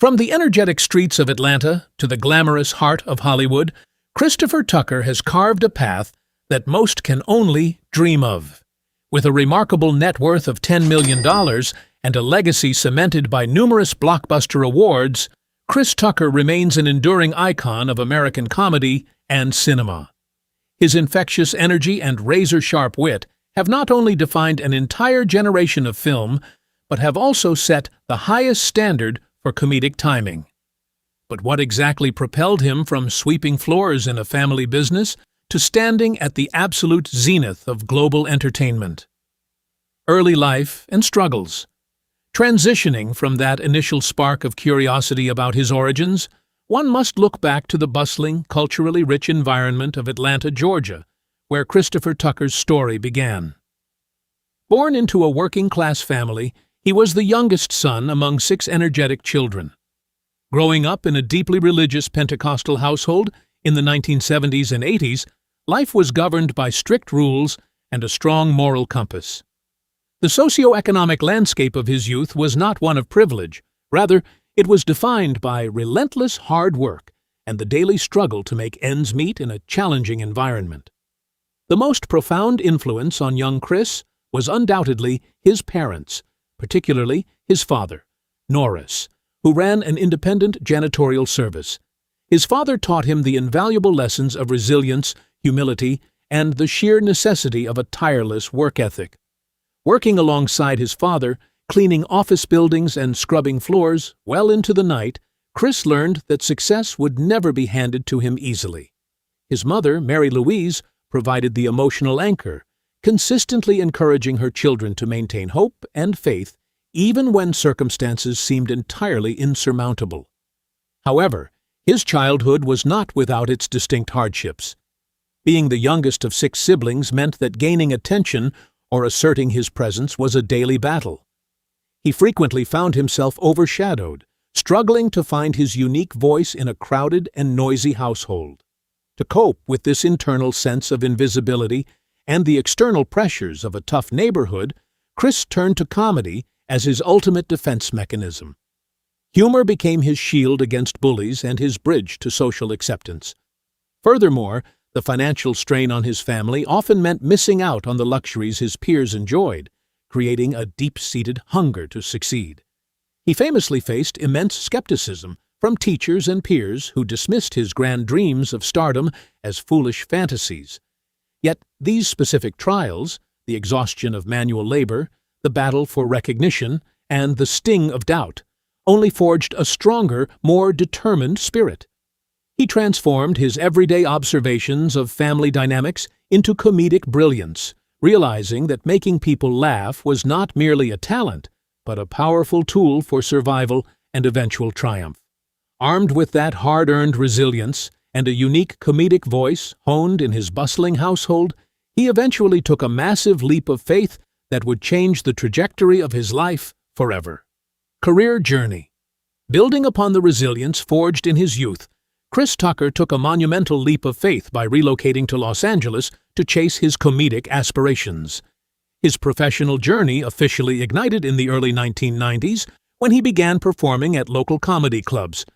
From the energetic streets of Atlanta to the glamorous heart of Hollywood, Christopher Tucker has carved a path that most can only dream of. With a remarkable net worth of $10 million and a legacy cemented by numerous blockbuster awards, Chris Tucker remains an enduring icon of American comedy and cinema. His infectious energy and razor-sharp wit have not only defined an entire generation of film, but have also set the highest standard for comedic timing. But what exactly propelled him from sweeping floors in a family business to standing at the absolute zenith of global entertainment? Early life and struggles. Transitioning from that initial spark of curiosity about his origins, one must look back to the bustling, culturally rich environment of Atlanta, Georgia, where Christopher Tucker's story began. Born into a working-class family, he was the youngest son among 6 energetic children. Growing up in a deeply religious Pentecostal household in the 1970s and 80s, life was governed by strict rules and a strong moral compass. The socio-economic landscape of his youth was not one of privilege. Rather, it was defined by relentless hard work and the daily struggle to make ends meet in a challenging environment. The most profound influence on young Chris was undoubtedly his parents, particularly his father, Norris, who ran an independent janitorial service. His father taught him the invaluable lessons of resilience, humility, and the sheer necessity of a tireless work ethic. Working alongside his father, cleaning office buildings and scrubbing floors well into the night, Chris learned that success would never be handed to him easily. His mother, Mary Louise, provided the emotional anchor, consistently encouraging her children to maintain hope and faith even when circumstances seemed entirely insurmountable. However, his childhood was not without its distinct hardships. Being the youngest of 6 siblings meant that gaining attention or asserting his presence was a daily battle. He frequently found himself overshadowed, struggling to find his unique voice in a crowded and noisy household. To cope with this internal sense of invisibility and the external pressures of a tough neighborhood, Chris turned to comedy as his ultimate defense mechanism. Humor became his shield against bullies and his bridge to social acceptance. Furthermore, the financial strain on his family often meant missing out on the luxuries his peers enjoyed, creating a deep-seated hunger to succeed. He famously faced immense skepticism from teachers and peers who dismissed his grand dreams of stardom as foolish fantasies. Yet these specific trials, the exhaustion of manual labor, the battle for recognition, and the sting of doubt, only forged a stronger, more determined spirit. He transformed his everyday observations of family dynamics into comedic brilliance, realizing that making people laugh was not merely a talent, but a powerful tool for survival and eventual triumph. Armed with that hard-earned resilience and a unique comedic voice honed in his bustling household, he eventually took a massive leap of faith that would change the trajectory of his life forever. Career journey. Building upon the resilience forged in his youth, Chris Tucker took a monumental leap of faith by relocating to Los Angeles to chase his comedic aspirations. His professional journey officially ignited in the early 1990s when he began performing at local comedy clubs,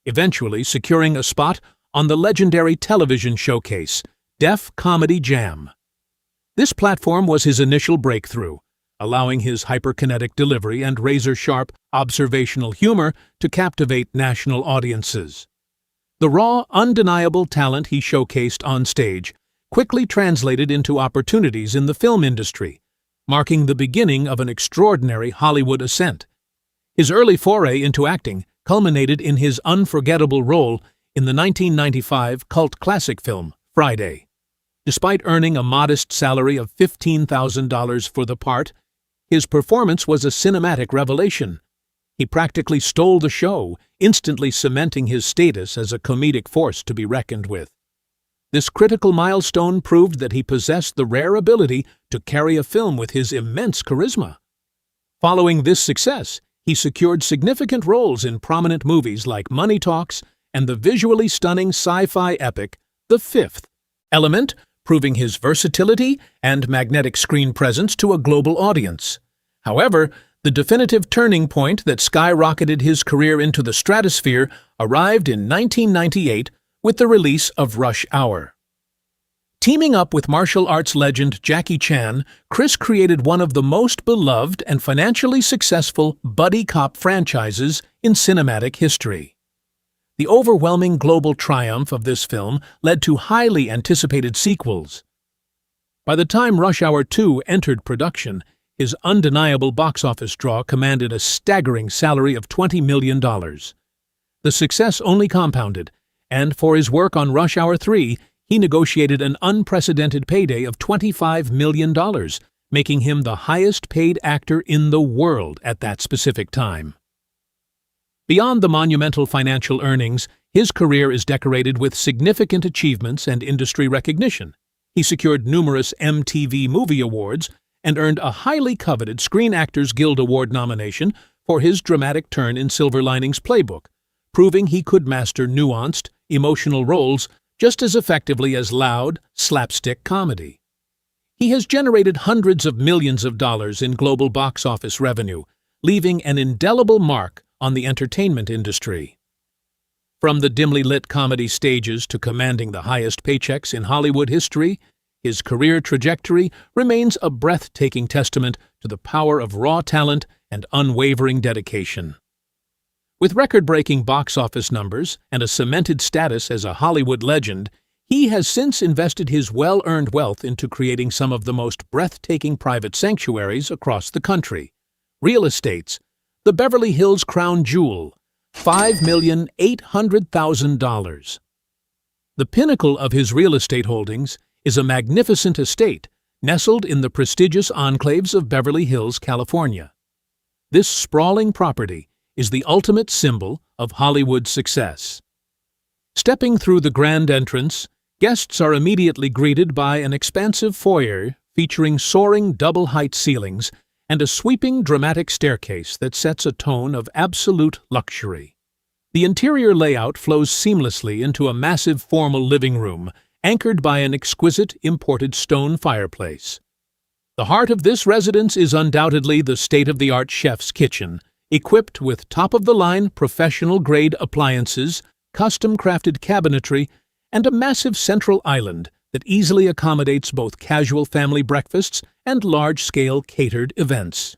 eventually securing a spot on the legendary television showcase, Def Comedy Jam. This platform was his initial breakthrough, allowing his hyperkinetic delivery and razor-sharp observational humor to captivate national audiences. The raw, undeniable talent he showcased on stage quickly translated into opportunities in the film industry, marking the beginning of an extraordinary Hollywood ascent. His early foray into acting culminated in his unforgettable role in the 1995 cult classic film, Friday. Despite earning a modest salary of $15,000 for the part, his performance was a cinematic revelation. He practically stole the show, instantly cementing his status as a comedic force to be reckoned with. This critical milestone proved that he possessed the rare ability to carry a film with his immense charisma. Following this success, he secured significant roles in prominent movies like Money Talks and the visually stunning sci-fi epic The Fifth Element, proving his versatility and magnetic screen presence to a global audience. However, The definitive turning point that skyrocketed his career into the stratosphere arrived in 1998 with the release of Rush Hour. Teaming up with martial arts legend Jackie Chan, Chris created one of the most beloved and financially successful buddy cop franchises in cinematic history. The overwhelming global triumph of this film led to highly anticipated sequels. By the time Rush Hour 2 entered production, his undeniable box office draw commanded a staggering salary of $20 million. The success only compounded, and for his work on Rush Hour 3, he negotiated an unprecedented payday of $25 million, making him the highest-paid actor in the world at that specific time. Beyond the monumental financial earnings, his career is decorated with significant achievements and industry recognition. He secured numerous MTV Movie Awards and earned a highly coveted Screen Actors Guild Award nomination for his dramatic turn in Silver Linings Playbook, proving he could master nuanced, emotional roles just as effectively as loud, slapstick comedy. He has generated hundreds of millions of dollars in global box office revenue, leaving an indelible mark on the entertainment industry. From the dimly lit comedy stages to commanding the highest paychecks in Hollywood history, his career trajectory remains a breathtaking testament to the power of raw talent and unwavering dedication. With record-breaking box office numbers and a cemented status as a Hollywood legend, he has since invested his well-earned wealth into creating some of the most breathtaking private sanctuaries across the country. Real estates: the Beverly Hills Crown Jewel, $5,800,000. The pinnacle of his real estate holdings is a magnificent estate nestled in the prestigious enclaves of Beverly Hills, California. This sprawling property is the ultimate symbol of Hollywood success. Stepping through the grand entrance, guests are immediately greeted by an expansive foyer featuring soaring double-height ceilings and a sweeping dramatic staircase that sets a tone of absolute luxury. The interior layout flows seamlessly into a massive formal living room, anchored by an exquisite imported stone fireplace. The heart of this residence is undoubtedly the state-of-the-art chef's kitchen, equipped with top-of-the-line professional-grade appliances, custom-crafted cabinetry, and a massive central island that easily accommodates both casual family breakfasts and large-scale catered events.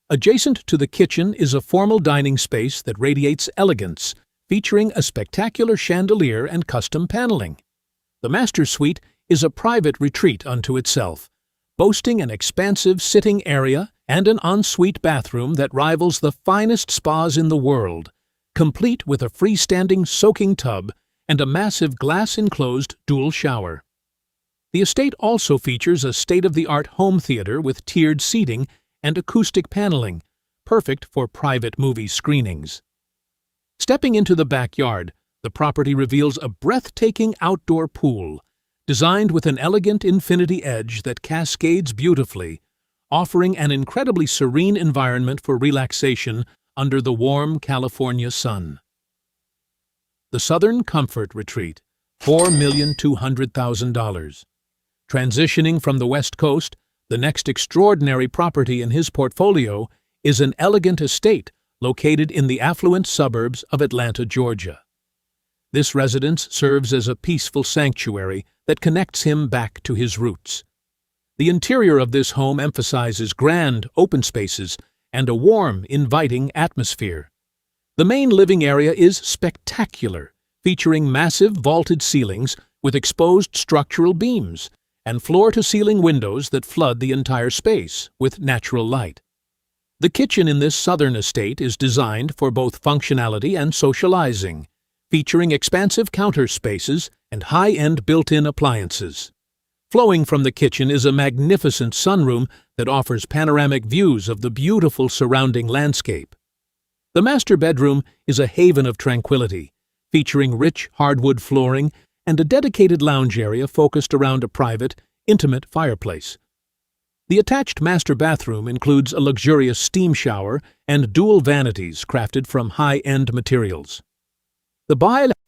Adjacent to the kitchen is a formal dining space that radiates elegance, featuring a spectacular chandelier and custom paneling. The master suite is a private retreat unto itself, boasting an expansive sitting area and an ensuite bathroom that rivals the finest spas in the world, complete with a freestanding soaking tub and a massive glass-enclosed dual shower. The estate also features a state-of-the-art home theater with tiered seating and acoustic paneling, perfect for private movie screenings. Stepping into the backyard, the property reveals a breathtaking outdoor pool, designed with an elegant infinity edge that cascades beautifully, offering an incredibly serene environment for relaxation under the warm California sun. The Southern Comfort Retreat, $4,200,000. Transitioning from the West Coast, the next extraordinary property in his portfolio is an elegant estate located in the affluent suburbs of Atlanta, Georgia. This residence serves as a peaceful sanctuary that connects him back to his roots. The interior of this home emphasizes grand, open spaces and a warm, inviting atmosphere. The main living area is spectacular, featuring massive vaulted ceilings with exposed structural beams and floor-to-ceiling windows that flood the entire space with natural light. The kitchen in this southern estate is designed for both functionality and socializing, featuring expansive counter spaces and high-end built-in appliances. Flowing from the kitchen is a magnificent sunroom that offers panoramic views of the beautiful surrounding landscape. The master bedroom is a haven of tranquility, featuring rich hardwood flooring and a dedicated lounge area focused around a private, intimate fireplace. The attached master bathroom includes a luxurious steam shower and dual vanities crafted from high-end materials. The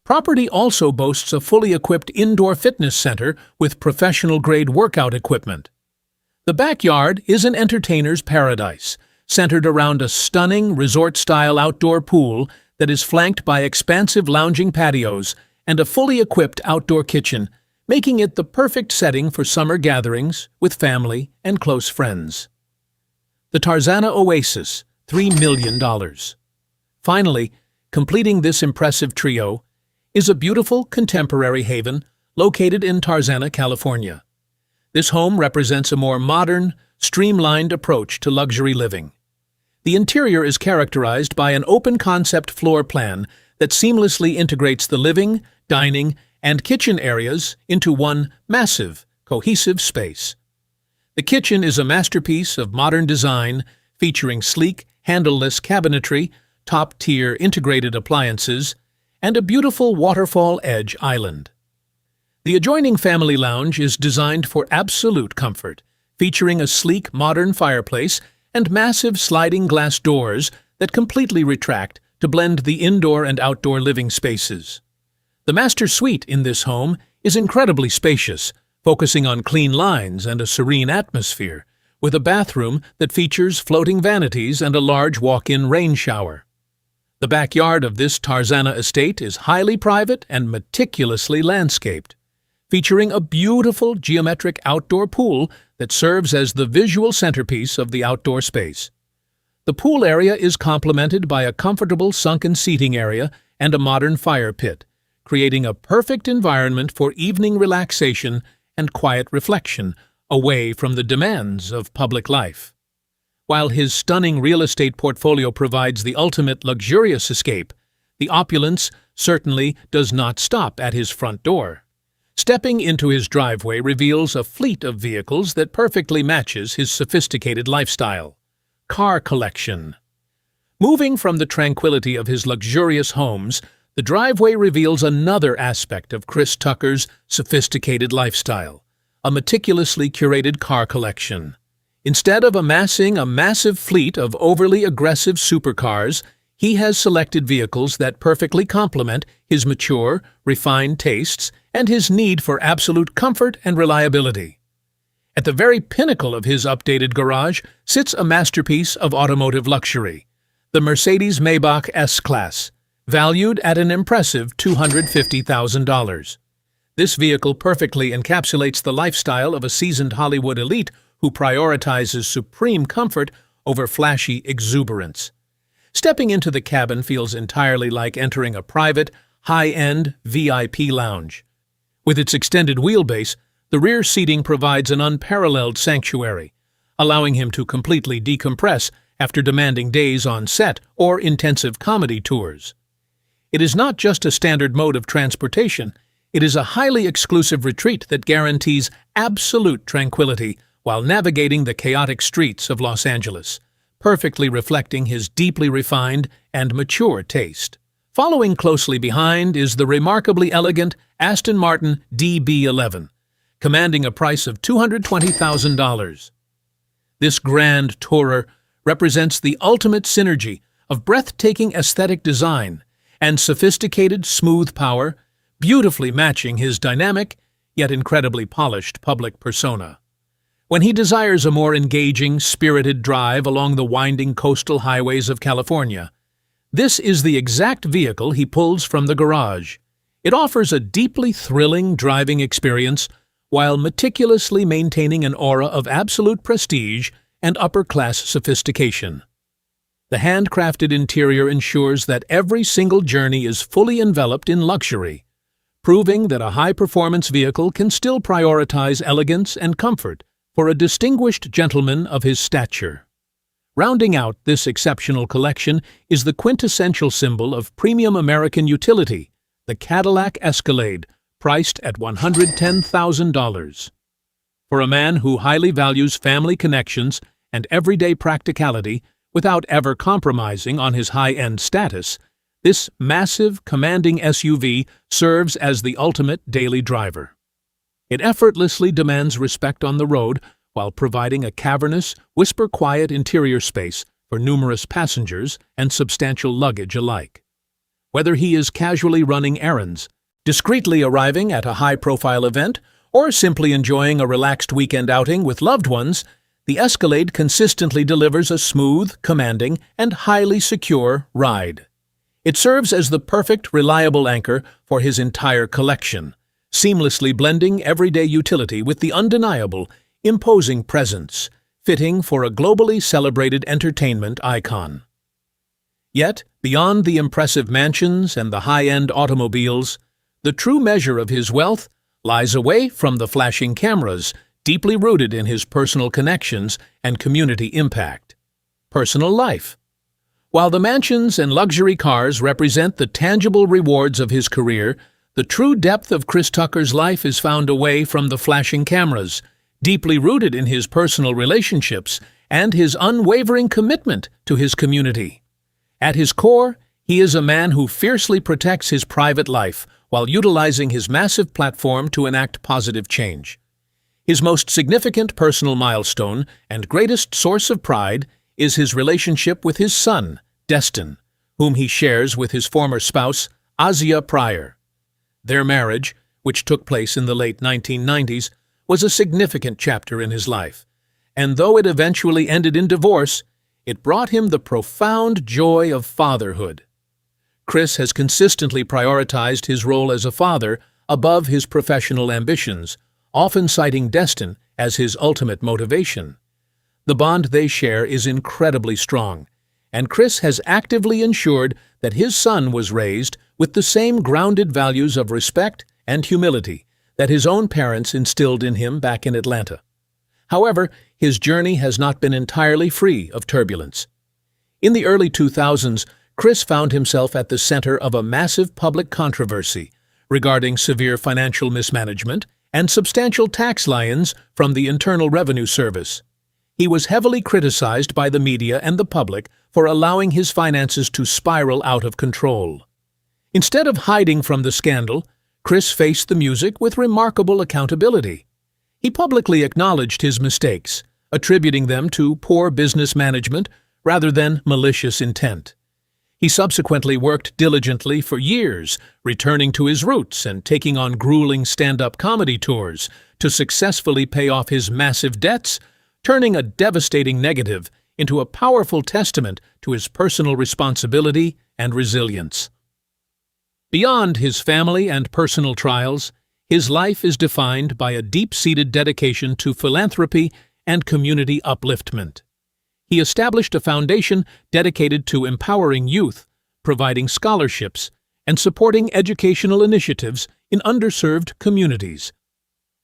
property also boasts a fully equipped indoor fitness center with professional-grade workout equipment. The backyard is an entertainer's paradise, centered around a stunning resort-style outdoor pool that is flanked by expansive lounging patios and a fully equipped outdoor kitchen, making it the perfect setting for summer gatherings with family and close friends. The Tarzana Oasis, $3 million. Finally, completing this impressive trio, is a beautiful contemporary haven located in Tarzana, California. This home represents a more modern, streamlined approach to luxury living. The interior is characterized by an open-concept floor plan that seamlessly integrates the living, dining, and kitchen areas into one massive, cohesive space. The kitchen is a masterpiece of modern design, featuring sleek, handleless cabinetry, top-tier integrated appliances, and a beautiful waterfall edge island. The adjoining family lounge is designed for absolute comfort, featuring a sleek, modern fireplace and massive sliding glass doors that completely retract to blend the indoor and outdoor living spaces. The master suite in this home is incredibly spacious, focusing on clean lines and a serene atmosphere, with a bathroom that features floating vanities and a large walk-in rain shower. The backyard of this Tarzana estate is highly private and meticulously landscaped, featuring a beautiful geometric outdoor pool that serves as the visual centerpiece of the outdoor space. The pool area is complemented by a comfortable sunken seating area and a modern fire pit, creating a perfect environment for evening relaxation and quiet reflection away from the demands of public life. While his stunning real estate portfolio provides the ultimate luxurious escape, the opulence certainly does not stop at his front door. Stepping into his driveway reveals a fleet of vehicles that perfectly matches his sophisticated lifestyle. Car collection. Moving from the tranquility of his luxurious homes, the driveway reveals another aspect of Chris Tucker's sophisticated lifestyle, a meticulously curated car collection. Instead of amassing a massive fleet of overly aggressive supercars, he has selected vehicles that perfectly complement his mature, refined tastes and his need for absolute comfort and reliability. At the very pinnacle of his updated garage sits a masterpiece of automotive luxury, the Mercedes-Maybach S-Class, valued at an impressive $250,000. This vehicle perfectly encapsulates the lifestyle of a seasoned Hollywood elite who prioritizes supreme comfort over flashy exuberance. Stepping into the cabin feels entirely like entering a private, high-end VIP lounge. With its extended wheelbase, the rear seating provides an unparalleled sanctuary, allowing him to completely decompress after demanding days on set or intensive comedy tours. It is not just a standard mode of transportation, it is a highly exclusive retreat that guarantees absolute tranquility while navigating the chaotic streets of Los Angeles, perfectly reflecting his deeply refined and mature taste. Following closely behind is the remarkably elegant Aston Martin DB11, commanding a price of $220,000. This grand tourer represents the ultimate synergy of breathtaking aesthetic design and sophisticated smooth power, beautifully matching his dynamic yet incredibly polished public persona. When he desires a more engaging, spirited drive along the winding coastal highways of California, this is the exact vehicle he pulls from the garage. It offers a deeply thrilling driving experience while meticulously maintaining an aura of absolute prestige and upper-class sophistication. The handcrafted interior ensures that every single journey is fully enveloped in luxury, proving that a high-performance vehicle can still prioritize elegance and comfort for a distinguished gentleman of his stature. Rounding out this exceptional collection is the quintessential symbol of premium American utility, the Cadillac Escalade, priced at $110,000. For a man who highly values family connections and everyday practicality without ever compromising on his high-end status, this massive, commanding SUV serves as the ultimate daily driver. It effortlessly demands respect on the road while providing a cavernous, whisper-quiet interior space for numerous passengers and substantial luggage alike. Whether he is casually running errands, discreetly arriving at a high-profile event, or simply enjoying a relaxed weekend outing with loved ones, The Escalade consistently delivers a smooth, commanding, and highly secure ride. It serves as the perfect, reliable anchor for his entire collection, seamlessly blending everyday utility with the undeniable, imposing presence, fitting for a globally celebrated entertainment icon. Yet, beyond the impressive mansions and the high-end automobiles, the true measure of his wealth lies away from the flashing cameras, deeply rooted in his personal connections and community impact. Personal life. While the mansions and luxury cars represent the tangible rewards of his career, the true depth of Chris Tucker's life is found away from the flashing cameras, deeply rooted in his personal relationships and his unwavering commitment to his community. At his core, he is a man who fiercely protects his private life while utilizing his massive platform to enact positive change. His most significant personal milestone and greatest source of pride is his relationship with his son, Destin, whom he shares with his former spouse, Asia Pryor. Their marriage, which took place in the late 1990s, was a significant chapter in his life, and though it eventually ended in divorce, it brought him the profound joy of fatherhood. Chris has consistently prioritized his role as a father above his professional ambitions, often citing Destin as his ultimate motivation. The bond they share is incredibly strong, and Chris has actively ensured that his son was raised with the same grounded values of respect and humility that his own parents instilled in him back in Atlanta. However, his journey has not been entirely free of turbulence. In the early 2000s, Chris found himself at the center of a massive public controversy regarding severe financial mismanagement and substantial tax liens from the Internal Revenue Service. He was heavily criticized by the media and the public for allowing his finances to spiral out of control. Instead of hiding from the scandal, Chris faced the music with remarkable accountability. He publicly acknowledged his mistakes, attributing them to poor business management rather than malicious intent. He subsequently worked diligently for years, returning to his roots and taking on grueling stand-up comedy tours to successfully pay off his massive debts, turning a devastating negative into a powerful testament to his personal responsibility and resilience. Beyond his family and personal trials, his life is defined by a deep-seated dedication to philanthropy and community upliftment. He established a foundation dedicated to empowering youth, providing scholarships, and supporting educational initiatives in underserved communities.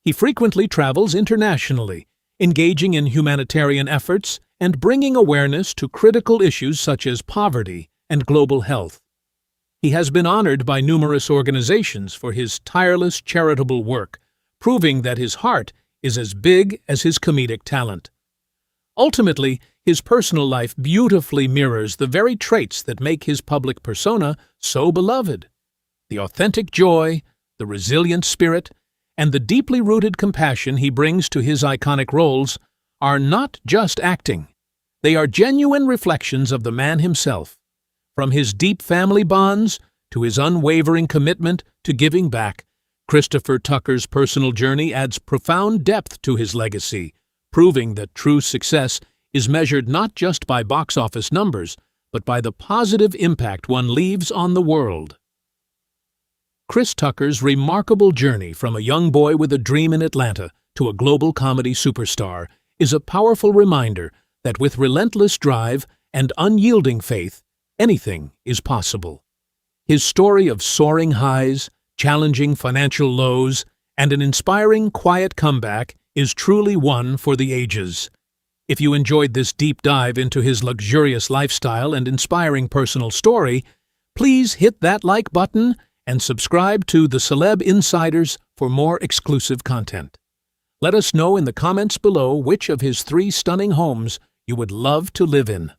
He frequently travels internationally, engaging in humanitarian efforts and bringing awareness to critical issues such as poverty and global health. He has been honored by numerous organizations for his tireless charitable work, proving that his heart is as big as his comedic talent. Ultimately, his personal life beautifully mirrors the very traits that make his public persona so beloved. The authentic joy, the resilient spirit, and the deeply rooted compassion he brings to his iconic roles are not just acting. They are genuine reflections of the man himself. From his deep family bonds to his unwavering commitment to giving back, Christopher Tucker's personal journey adds profound depth to his legacy, proving that true success is measured not just by box office numbers, but by the positive impact one leaves on the world. Chris Tucker's remarkable journey from a young boy with a dream in Atlanta to a global comedy superstar is a powerful reminder that with relentless drive and unyielding faith, anything is possible. His story of soaring highs, challenging financial lows, and an inspiring quiet comeback is truly one for the ages. If you enjoyed this deep dive into his luxurious lifestyle and inspiring personal story, please hit that like button and subscribe to the Celeb Insiders for more exclusive content. Let us know in the comments below which of his 3 stunning homes you would love to live in.